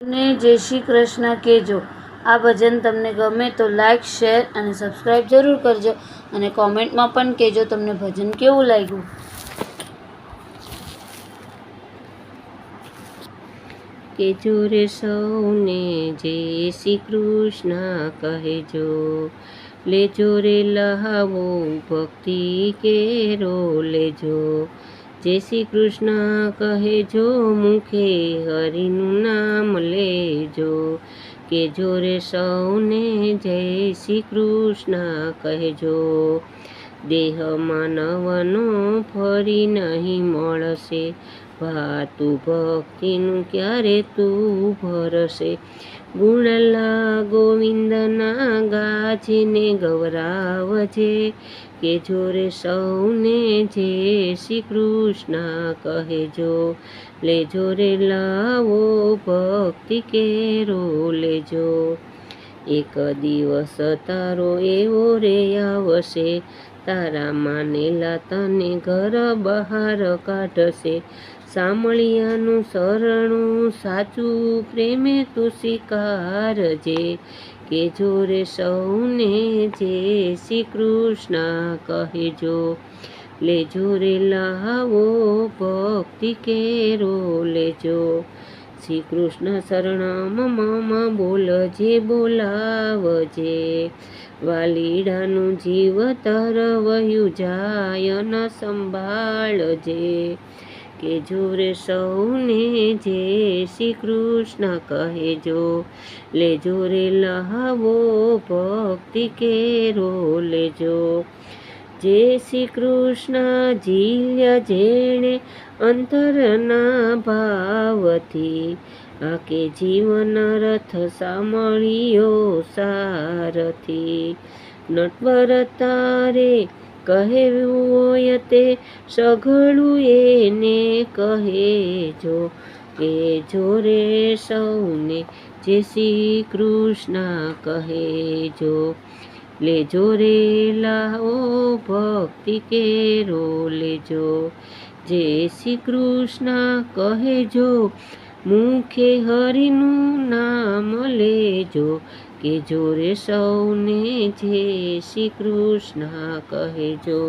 ને જય શ્રી કૃષ્ણ કહેજો. આ ભજન તમને ગમે તો લાઈક, શેર અને સબસ્ક્રાઈબ જરૂર કરજો અને કોમેન્ટમાં પણ કહેજો તમને ભજન કેવું લાગ્યું. કહેજો રે સૌને જય શ્રી કૃષ્ણ કહેજો, લેજો રે લહાવો ભક્તિ કેરો લેજો. જય શ્રી કૃષ્ણ કહેજો, મુખે હરિનું નામ લેજો. કહેજો રે સૌને જય શ્રી કૃષ્ણ કહેજો. દેહ માનવનો ફરી નહીં મળશે, ભાતું ભક્તિનું ક્યારે તું ભરશે. ગુણલા ગોવિંદના ગાજીને ગૌરાવજે, કહેજો રે સૌને જય શ્રી કૃષ્ણ કહેજો. લેજો રે લાવો ભક્તિ કેરો લેજો. એક દિવસ તારો એવો રે આવશે, તારા માનેલા તને ઘર બહાર કાઢશે. સામળિયાનું શરણું સાચું પ્રેમે તું સ્વીકારજે. કહેજો રે સૌને જય શ્રી કૃષ્ણ કહેજો. લેજો રે લાવો ભક્તિ કેરો લેજો. શ્રી કૃષ્ણ શરણમ મમ બોલજે બોલાવજે, વાલીડાનું જીવતર વયું જાય ન સંભાળજે. કહેજો રે સૌને જય શ્રી કૃષ્ણ કહેજો. લેજો રે લહાવો ભક્તિ કેરો લેજો. જય શ્રી કૃષ્ણ જીલ્યા જેણે અંતરના ભાવથી, આકે જીવન રથ સામળિયો સારથી. નટવર તારે કહેવું હોય તે સઘળું એને કહેજો. કહેજો રે સૌને જય શ્રી કૃષ્ણ કહેજો. લેજો રે લાવો ભક્તિ કેરો લેજો. જય શ્રી કૃષ્ણ કહેજો, મુખે હરિનું નામ લેજો. કહેજો રે સૌને જય શ્રી કૃષ્ણ કહેજો.